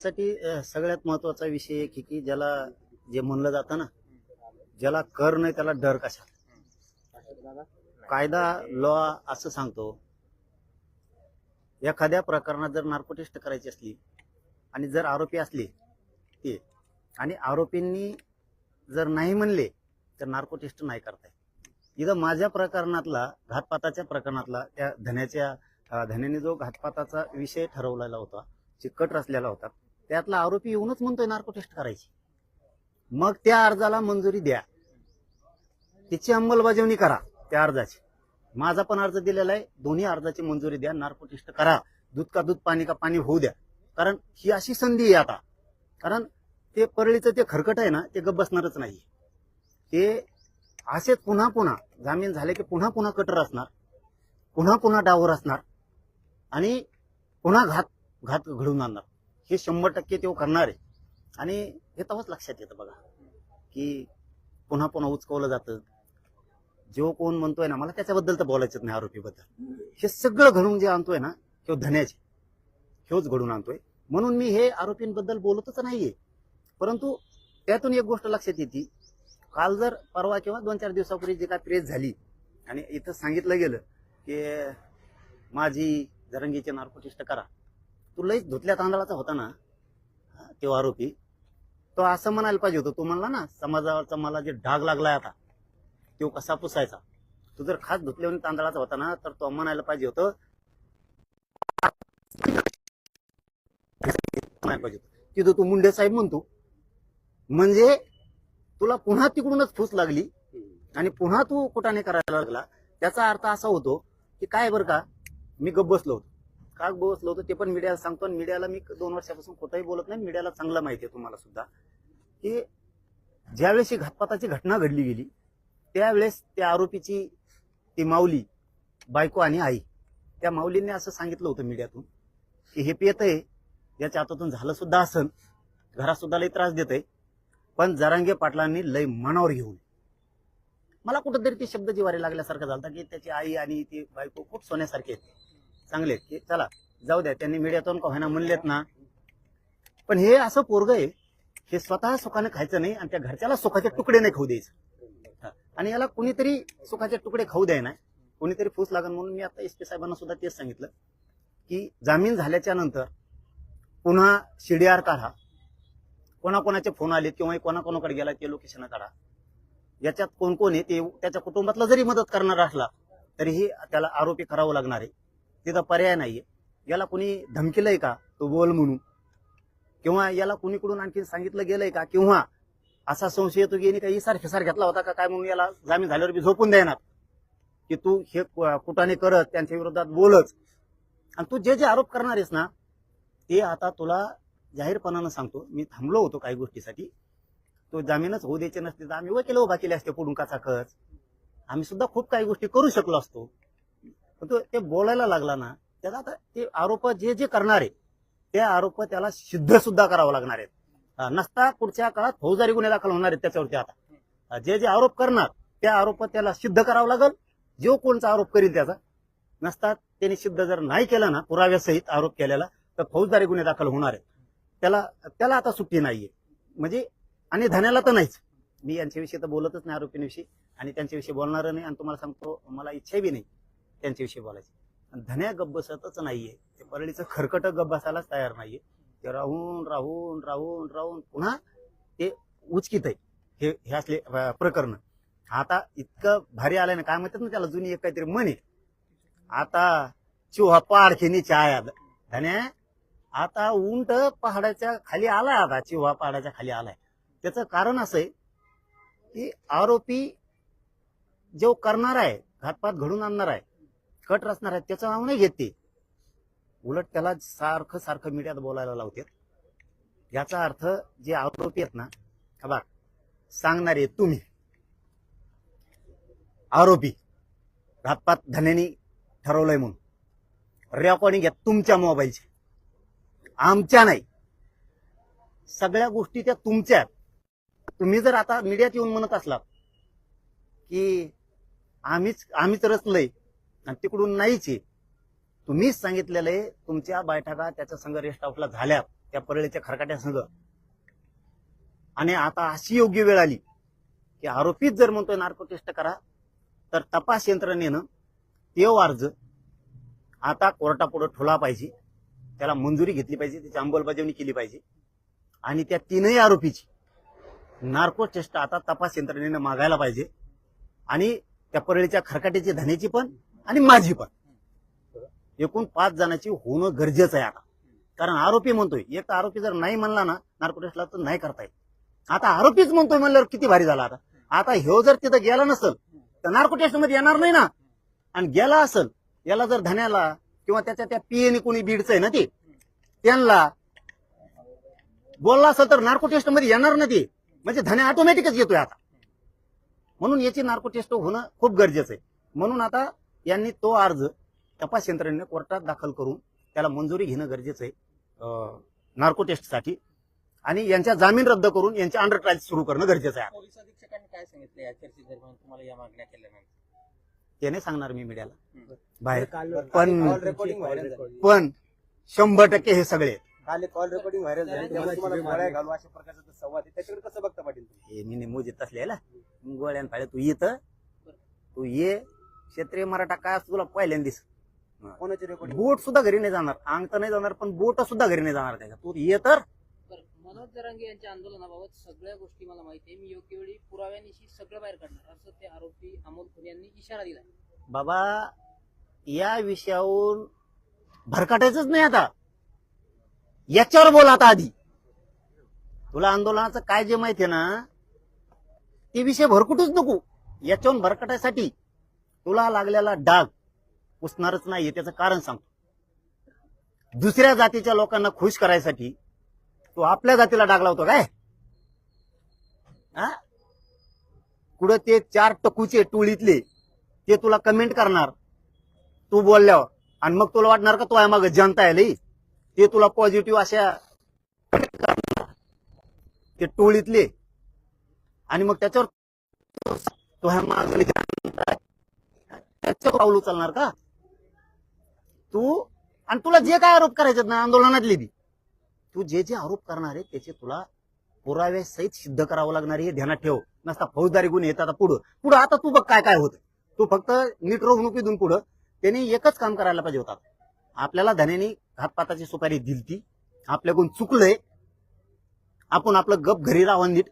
साठी सगळ्यात महत्वाचा विषय आहे की ज्याला जे म्हणलं जातं ना, ज्याला कर नाही त्याला डर कशा. कायदा लॉ असं सांगतो, एखाद्या प्रकरणात जर नार्को टेस्ट करायची असली आणि जर आरोपी असले ते आणि आरोपींनी जर नाही म्हणले तर नार्को टेस्ट नाही करता येत. इथं माझ्या प्रकरणातला घातपाताच्या प्रकरणातला त्या धन्याने जो घातपाताचा विषय ठरवलेला होता, चिकट रचलेला होता, त्यातला आरोपी येऊनच म्हणतोय नार्को टेस्ट करायची. मग त्या अर्जाला मंजुरी द्या, त्याची अंमलबजावणी करा त्या अर्जाची. माझा पण अर्ज दिलेला आहे, दोन्ही अर्जाची मंजुरी द्या, नार्को टेस्ट करा, दूध का दूध पाणी का पाणी होऊ द्या. कारण ही अशी संधी आहे आता. कारण ते परळीचं ते खरकट आहे ना, ते गप बसणारच नाही. ते असेच पुन्हा पुन्हा जामीन झाले की पुन्हा पुन्हा कटर असणार, पुन्हा पुन्हा डावर असणार आणि पुन्हा घात घडून आणणार. हे 100% ते करणार आहे. आणि हे तेव्हाच लक्षात येतं बघा की पुन्हा पुन्हा उचकवलं जातं. जो कोण म्हणतोय ना, मला त्याच्याबद्दल तर बोलायचंच नाही, आरोपीबद्दल. हे सगळं घडून जे आणतोय ना, हे धन्याचे हेच घडून आणतोय. म्हणून मी हे आरोपींबद्दल बोलतच नाहीये. परंतु त्यातून एक गोष्ट लक्षात येते, काल जर परवा किंवा 2-4 दिवसापूर्वी जे काय प्रेस झाली आणि इथं सांगितलं गेलं की माझी जरंगीचे नार्को टेस्ट करा, तू लईच धुतल्या तांदळाचा होता ना तो आरोपी. तो असं म्हणायला पाहिजे होतं, तू म्हणला ना समाजावरचा मला जे डाग लागलाय आता तो कसा पुसायचा. तू जर खास धुतल्यावर तांदळाचा होता ना, तर तो म्हणायला पाहिजे होतं तिथं तू मुंडे साहेब म्हणतो. म्हणजे तुला पुन्हा तिकडूनच फूस लागली आणि पुन्हा तू कुठाने करायला लागला. त्याचा अर्थ असा होतो की काय बरं का, मी गप्प बसलो होतो. का बसलो होतो ते पण मीडियाला सांगतो. आणि मीडियाला मी 2 वर्षापासून कुठंही बोलत नाही. मीडियाला चांगलं माहिती आहे तुम्हाला सुद्धा की ज्यावेळेस ही घातपाताची घटना घडली गेली त्यावेळेस त्या आरोपीची ती माऊली बायको आणि आई, त्या माऊलींनी असं सांगितलं होतं मीडियातून की हे पेतय, याच्या हातातून झालं सुद्धा असन, घरात सुद्धा लई त्रास देतय, पण जरांगे पाटलांनी लई मनावर घेऊन. मला कुठंतरी ते शब्द जिवारी लागल्यासारखं झालं की त्याची आई आणि ती बायको खूप सोन्यासारखे आहेत, चांगले आहेत, की चला जाऊ द्या, त्यांनी मीडियातून का होईना म्हणलेत ना. पण हे असं पोरग आहे, हे स्वतः सुखाने खायचं नाही आणि त्या घरच्याला सुखाचे तुकडे नाही खाऊ द्यायचं. आणि याला कुणीतरी सुखाचे तुकडे खाऊ द्याय ना, कुणीतरी फूस लागन. म्हणून मी आता SP साहेबांना सुद्धा तेच सांगितलं की जामीन झाल्याच्या नंतर पुन्हा CDR काढा, कोणाकोणाचे फोन आले किंवा कोणाकोणाकडे गेला ते लोकेशन काढा. याच्यात कोण कोण आहे ते त्याच्या कुटुंबातला जरी मदत करणार असला तरीही त्याला आरोपी करावं लागणार आहे. तिथं पर्याय नाहीये. याला कुणी धमकीलंय का तो बोल म्हणून, किंवा याला कुणीकडून आणखी सांगितलं गेलंय का, किंवा असा संशय येतो की काही सारखेसार घेतला होता का काय म्हणून याला जामीन झाल्यावर बी झोपून देणार की तू हे कुठाने करत त्यांच्या विरोधात बोलच. आणि तू जे जे आरोप करणार आहेस ना, ते आता तुला जाहीरपणानं सांगतो, मी थांबलो होतो काही गोष्टीसाठी. तो जामीनच होऊ द्यायचे नसते तर आम्ही वकील उभा केले असते पुढून काचाकच. आम्ही सुद्धा खूप काही गोष्टी करू शकलो असतो. पण तो ते बोलायला लागला ना, त्याला आता ते आरोप जे जे करणार आहे ते आरोप त्याला सिद्ध सुद्धा करावं लागणार आहेत. नसता पुढच्या काळात फौजदारी गुन्हे दाखल होणार आहेत त्याच्यावरती. आता जे जे आरोप करणार त्या आरोप त्याला सिद्ध करावं लागल. जो कोणचा आरोप करील त्याचा नसता त्याने सिद्ध जर नाही केला ना, पुराव्यासहित आरोप केलेला, तर फौजदारी गुन्हे दाखल होणार आहेत. त्याला आता सुट्टी नाहीये. म्हणजे आणि धन्याला तर नाहीच. मी यांच्याविषयी तर बोलतच नाही, आरोपींविषयी, आणि त्यांच्याविषयी बोलणार नाही. आणि तुम्हाला सांगतो, मला इच्छा बी नाही त्यांच्याविषयी बोलायची. धन्या गप्प बसतच नाहीये. ते परळीचं खरकट गप्प बसायलाच तयार नाहीये. ते राहून राहून राहून राहून पुन्हा ते उचकीत आहे हे असले प्रकरण. आता इतकं भारी आलंय ना, काय म्हणतात ना त्याला, जुनी एक काहीतरी म्हणे, आता चिव्हा पाडखिनी छाया. धन्या आता उंट पहाडाच्या खाली आलाय, आता चिव्हा पहाडाच्या खाली आलाय. त्याचं कारण असं आहे की आरोपी जो करणार आहे, घातपात घडून आणणार आहे, कट रचणार आहे, त्याचं नाव नाही घेते. उलट त्याला सारखं सारखं मीडियात बोलायला लावतात. याचा अर्थ जे आरोपी आहेत ना, बघ सांगणारे तुम्ही, आरोपी घातपात धन्यानी ठरवलंय म्हणून रेकॉर्डिंग घ्या तुमच्या मोबाईलची, आमच्या नाही. सगळ्या गोष्टी त्या तुमच्या. तुम्ही जर आता मीडियात येऊन म्हणत असलात की आम्हीच रचलंय आणि तिकडून नाहीच, तुम्हीच सांगितलेलं आहे तुमच्या बैठका त्याच्या संघ रेस्ट हाऊसला झाल्यात. त्या परळीच्या खरकाट्यासंग. आणि आता अशी योग्य वेळ आली की आरोपीच जर म्हणतोय नार्को टेस्ट करा, तर तपास यंत्रणेनं तो अर्ज आता कोर्टापुढे ठेवला पाहिजे, त्याला मंजुरी घेतली पाहिजे, त्याची अंमलबजावणी केली पाहिजे. आणि त्या तीनही आरोपीची नार्को टेस्ट आता तपास यंत्रणेनं मागायला पाहिजे. आणि त्या परळीच्या खरकाट्याची, धन्याची पण आणि माझी पण, एकूण 5 जणांची होणं गरजेचं आहे आता. कारण आरोपी म्हणतोय, एक तर आरोपी जर नाही म्हणला ना नार्को टेस्टला तर नाही करता येत. आता आरोपीच म्हणतोय म्हणल्यावर किती भारी झाला. आता ह्यो जर तिथं गेला नसल तर नार्को टेस्ट मध्ये येणार नाही ना. आणि गेला असल, याला जर धन्याला किंवा त्याच्या त्या पीएने कोणी बीडचं आहे ना ते, त्यांना बोलला असेल तर नार्को टेस्ट मध्ये येणार ना ते. म्हणजे धन्या ऑटोमॅटिकच येतोय आता. म्हणून याची नार्को टेस्ट होणं खूप गरजेचं आहे. म्हणून आता यांनी तो अर्ज तपास यंत्रणेने कोर्टात दाखल करून त्याला मंजुरी घेणं गरजेचं आहे नार्को टेस्टसाठी. आणि यांच्या जामीन रद्द करून यांचे अंडर ट्रायल सुरू करणं गरजेचं आहे. पोलीस अधीक्षकांनी काय सांगितलं या चर्चेदरम्यान तुम्हाला या मागण्या केल्यानंतर? ते नाही सांगणार मी मीडियाला बाहेर. पण पण 100% हे सगळे काल कॉल रेकॉर्डिंग व्हायरल झाली, त्यामुळे तुम्हाला गोळ्या घालू अशा प्रकारचा संवाद आहे. त्याच्याकडे कसं बघता पाटील तुम्ही? हे मी मोजीत असलेला गोळ्यान फाळ्या तू ये क्षेत्रीय मराठा काय असतो तुला पहिल्यांदाच. कोणाची रेकॉर्डिंग? बोट सुद्धा घरी नाही जाणार, अंग तर नाही जाणार, पण बोट सुद्धा घरी नाही जाणार त्याच्या. तू ये तर. मनोज जरांगे यांच्या आंदोलनाबाबत सगळ्या गोष्टी मला माहिती आहे, मी योग्य वेळी पुराव्यानिशी सगळं बाहेर काढणार असं ते आरोपी अमोल खुले यांनी इशारा दिला. बाबा या विषयावरून भरकाटायचंच नाही आता, याच्यावर बोला आता. आधी तुला आंदोलनाचं काय जे माहितीये ना ते विषय भरकुटूच नको. याच्यावरून भरकटायसाठी तुला लागलेला डाग पुसणारच नाहीये. त्याचं कारण सांगतो. दुसऱ्या जातीच्या लोकांना खुश करायसाठी तू आपल्या जातीला डाग लावतो काय? कुठं ते 4 टकूचे टोळीतले ते तुला कमेंट करणार तू बोलल्यावर, आणि मग तुला वाटणार का तो आहे मग जनता आहे ते तुला पॉझिटिव्ह अशा ते टोळीतले. आणि मग त्याच्यावर तो ह्या मागणी त्याच्यावर पाऊल उचलणार का तू? आणि तुला जे काय आरोप करायचे ना आंदोलनातले बी, तू जे जे आरोप करणार आहे त्याचे तुला पुराव्यासहित सिद्ध करावं लागणार आहे. हे ध्यानात ठेव. नसता फौजदारी गुन्हे येतात आता पुढं आता तू बघ काय काय होत. तू फक्त नीट रोखणुकीतून पुढं त्यांनी एकच काम करायला पाहिजे होता. आपल्याला धन्यानी घातपाताची सुपारी दिलती, आपल्याकडून चुकलंय, आपण आपलं गप घरी राहावं, नीट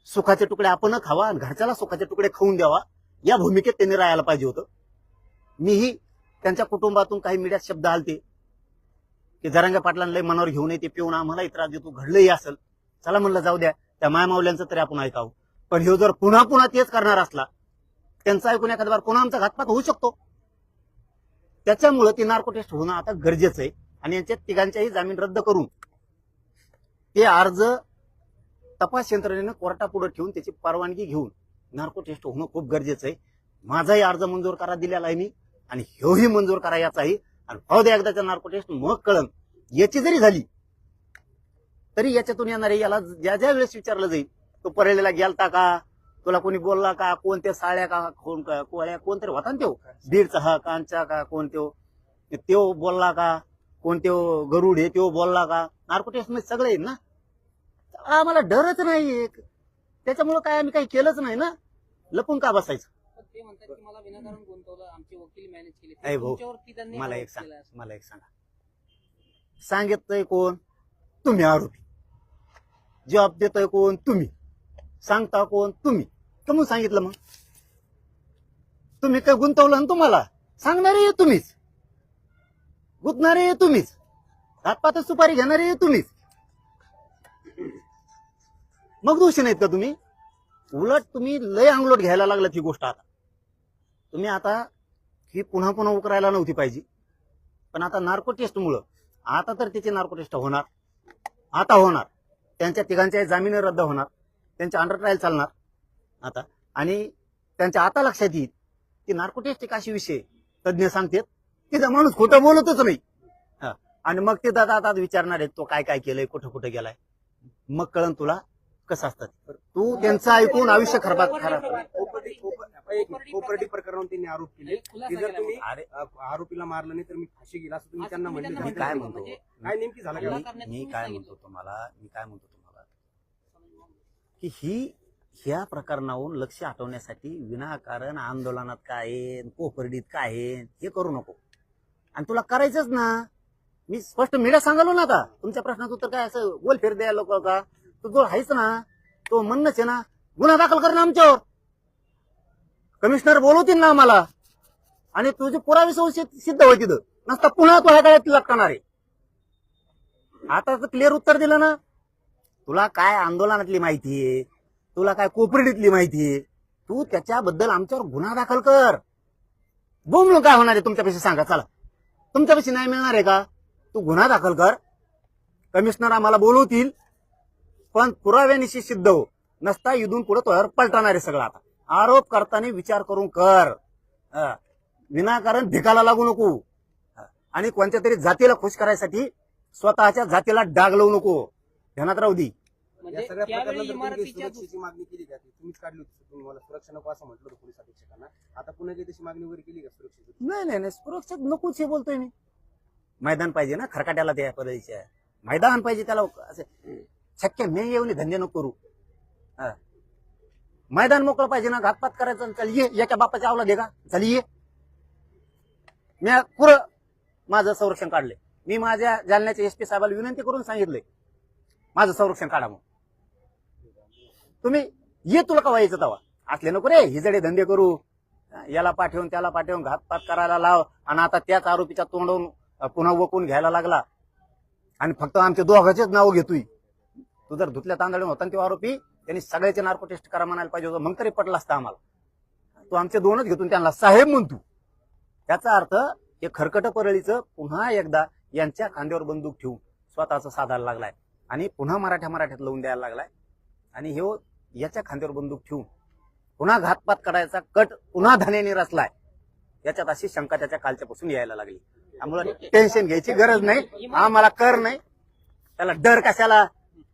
सुखाचे तुकडे आपण खावा आणि घरच्याला सुखाचे तुकडे खाऊन द्यावा, या भूमिकेत त्यांनी राहायला पाहिजे होतं. मीही त्यांच्या कुटुंबातून काही मीडियात शब्द आलते की जरांगे पाटलांना मनावर घेऊन येते, पिऊन आम्हालाही त्रास देतो, घडलंही असेल. चला म्हणलं जाऊ द्या, त्या मायमावल्यांचं तरी आपण ऐकावं. पण हे जर पुन्हा पुन्हा तेच करणार असला, त्यांचं ऐकून एखाद्या बार पुन्हा आमचा घातपात होऊ शकतो. त्याच्यामुळे ती नार्को टेस्ट होणं आता गरजेचं आहे. आणि यांच्या तिघांच्याही जामीन रद्द करून ते अर्ज तपास यंत्रणेनं कोर्टापुढे ठेवून त्याची परवानगी घेऊन नार्को टेस्ट होणं खूप गरजेचं आहे. माझाही अर्ज मंजूर करा दिलेला आहे मी, आणि ह्योही मंजूर करा याचाही. आणि पाहू द्या एकदाच्या नार्को टेस्ट, मग कळन. याची जरी झाली तरी याच्यातून येणार आहे. याला ज्या ज्या वेळेस विचारलं जाईल तो परळीला गेलता का, तुला कोणी बोलला का, कोणत्या साळ्या का, कोळ्या कोणतरी होता ना तो बीडचा, हा कांचा का, कोण त्यो बोलला का, कोणते गरुड आहे त्यो बोलला का, नार्को टेस्ट मध्ये सगळे ना. आम्हाला डरच नाही त्याच्यामुळे काय आम्ही काही केलंच नाही ना, लपून का बसायचं. ते म्हणतात की मला विनाकारण गुंतवलं, आमचे वकील मॅनेज केले. अय भाऊ, तुमच्यावरती त्यांनी मला आरोप एक सांग, केला. मला एक सांगा, सांगितलंय कोण? तुम्ही आरोपी. जबाब देतोय कोण? तुम्ही. सांगता कोण? तुम्ही. कमून सांगितलं मग? तुम्ही काय गुंतवलं ना, तुम्हाला सांगणारे तुम्हीच, गुंतणारे तुम्हीच, हातपात सुपारी घेणारे तुम्हीच. मग दोषी नाहीत का तुम्ही? उलट तुम्ही लय अंगलोट घ्यायला लागलात ही गोष्ट. आता तुम्ही आता ही पुन्हा पुन्हा उकरायला नव्हती पाहिजे. पण आता नार्को टेस्टमुळं आता तर त्याची नार्को टेस्ट होणार, आता होणार. त्यांच्या तिघांच्या जामीन रद्द होणार, त्यांच्या अंडर ट्रायल चालणार आता. आणि त्यांच्या आता लक्षात येईल की नार्को टेस्ट एक अशी विषय तज्ञ सांगतात तिथं माणूस खोटं बोलतच नाही. आणि मग ते दादा आता विचारणार आहेत तो काय काय केलंय, कुठं कुठं गेलाय. मग कळन तुला कसं असतात. तू त्यांचं ऐकून आयुष्य खराब कोपर्डी प्रकरणावर त्यांनी आरोप केले खुलासा की जर केला तुम्ही अरे आरोपीला मारलं नाही तर मी फाशी घेईल असं तुम्ही असं त्यांना तुम्ही म्हणले त्यांना मी होते. काय म्हणलं म्हणतो म्हणजे काय नेमकी झालं हल्ला का? करण्याचं मी तुम्ही काय सांगितलं. म्हणतो तुम्हाला की ह्या प्रकरणावरून लक्ष हटवण्यासाठी विनाकारण आंदोलनात काय आहे, कोपर्डीत काय आहे, हे करू नको. आणि तुला करायचंच ना, मी स्पष्ट मीडिया सांगालो ना. आता तुमच्या प्रश्नाचं उत्तर काय असं गोल फेर द्यायला लोक का? तू जो आहेच ना, तो म्हणणंच आहे ना, गुन्हा दाखल करणं आमच्यावर. कमिशनर बोलवतील ना आम्हाला आणि तुझे पुरावे सिद्ध होईल तिथं. नसता पुन्हा तू ह्या गाड्यात लटकणार आहे. आता क्लिअर उत्तर दिलं ना. तुला काय आंदोलनातली माहिती आहे, तुला काय कोपर्डीतली माहिती आहे, तू त्याच्याबद्दल आमच्यावर गुन्हा दाखल कर. बोंबलून काय होणार आहे तुमच्यापेक्षा सांगा. चला, तुमच्यापेक्षा नाही मिळणार आहे का? तू गुन्हा दाखल कर. कमिशनर आम्हाला बोलवतील, पण पुराव्यानिशी सिद्ध हो. नसता इथून पुढे तोयावर पलटणार आहे सगळं. आता आरोप करताना विचार करून कर. विनाकारण धिकाला लागू नको. आणि कोणत्या तरी जातीला खुश करायसाठी स्वतःच्या जातीला डाग लावू नको. ध्यानात राहू दे. या म्हणजे सगळ्या त्यावेळी प्रकरणात तुम्ही इमारतीच्या सुरक्षेची मागणी केली का? तुम्हीच काढली होती, तुम्ही मला सुरक्षा नको असं म्हटलं होतं पोलीस अधीक्षकांना. आता पुन्हा काही तशी मागणी वगैरे केली का सुरक्षेची? नाही सुरक्षित नकोच हे बोलतोय मी. मैदान पाहिजे ना खरकाट्याला, त्या पद्धतीच्या मैदान पाहिजे त्याला. असं शक्य मी येऊन धंदे नको करू. मैदान मोकळं पाहिजे ना. घातपात करायचं. चल ये, याच्या बापाच्या आवला दे का? चल ये. मी पुरं माझं संरक्षण काढलंय. मी माझ्या जालन्याच्या एसपी साहेबाला विनंती करून सांगितलंय माझं संरक्षण काढा म्हणून. तुम्ही ये, तुला का व्हायचं तवा असले नको रे हिजडे धंदे करू. याला पाठवून त्याला पाठवून घातपात करायला लाव. आणि आता त्याच आरोपीच्या तोंडून पुन्हा वकून घ्यायला लागला. आणि फक्त आमच्या दोघांचेच नाव घेतोय. तू जर धुतल्या तांदळून होता तो आरोपी, त्यांनी सगळ्याचे नार्को टेस्ट करा म्हणायला पाहिजे होतं. मग तरी पटलं असतं आम्हाला. तू आमचे दोनच घेतून त्यांना साहेब म्हणतो. त्याचा अर्थ हे खरकट परळीचं पुन्हा एकदा यांच्या खांद्यावर बंदूक ठेवून स्वतःचं साधायला लागलाय. आणि पुन्हा मराठ्यात लावून द्यायला लागलाय. आणि हे याच्या खांद्यावर बंदूक ठेवून पुन्हा घातपात करायचा कट पुन्हा धान्याने रचलाय. याच्यात अशी शंका त्याच्या कालच्यापासून यायला लागली. त्यामुळे टेन्शन घ्यायची गरज नाही. आम्हाला कर नाही. त्याला डर कशाला?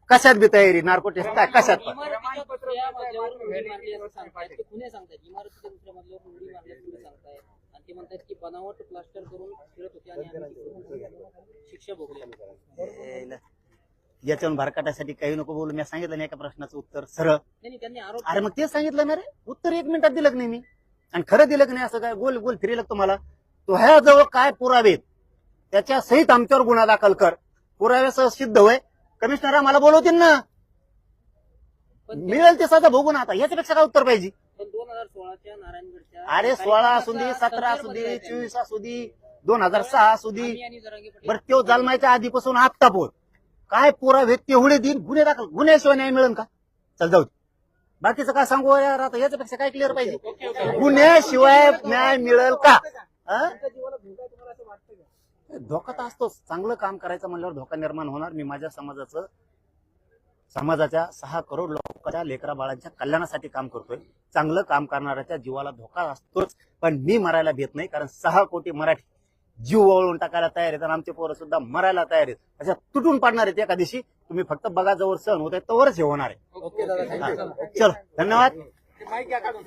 कशात बी तयारी. नार्को टेस्ट काय कशात पण. इमारतीच्या दुसऱ्या मजल्यावरून उडी मारली असं सांगतायत. ते पुणे सांगतायत इमारतीच्या दुसऱ्या मजल्यावरून उडी मारली असं सांगतायत. आणि ते म्हणतात की बनावट प्लास्टर करून फिरत होते आणि आम्ही शिक्षा भोगली. याच्यावरून भरकाटासाठी काही नको बोलू. मी सांगितलं नाही एका प्रश्नाचं उत्तर सरळ. त्यांनी आरोप अरे मग तेच सांगितलं ना रे. उत्तर 1 मिनिटात दिलं की नाही मी. आणि खरं दिलं की नाही असं काय गोल गोल फिरेल तुम्हाला. तो ह्याजवळ काय पुरावे त्याच्या सहित आमच्यावर गुन्हा दाखल कर. पुराव्यासह सिद्ध होय. कमिशनर आम्हाला बोलवतील ना. मिळेल ते सजा भोगून. आता याच्यापेक्षा काय उत्तर पाहिजे? पण 2016च्या नारायणगडच्या अरे 16 असू दे, 17 असू दे, 24 असू दे, 2006 असू दे. आम्ही आणि जरांगे पाटील बरं तो जन्माच्या आधीपासून आत्ता पोहोच काय पुरावे तेवढे दिन गुन्हे दाखल. गुन्ह्याशिवाय न्याय मिळेल का? चल जाऊ दे. बाकीचं काय सांगू यार. आता याच्यापेक्षा काय क्लिअर पाहिजे? गुन्ह्याशिवाय न्याय मिळेल का? धोका तर असतोच. चांगलं काम करायचं म्हणल्यावर धोका निर्माण होणार. मी माझ्या समाजाच्या 6 करोड लोकांच्या लेकरा बाळांच्या कल्याणासाठी काम करतोय. चांगलं काम करणाऱ्याच्या जीवाला धोका असतोच. पण मी मरायला भेट नाही. कारण 6 कोटी मराठी जीव वळवून टाकायला तयार आहेत. आणि आमचे पोरं सुद्धा मरायला तयार आहेत. अशा तुटून पडणार आहेत एका दिवशी. तुम्ही फक्त बघा जवळ सहन होत आहे तवरच हे होणार आहे. ओके दादा, थँक्यू. चलो धन्यवाद. माईक घ्या काढून.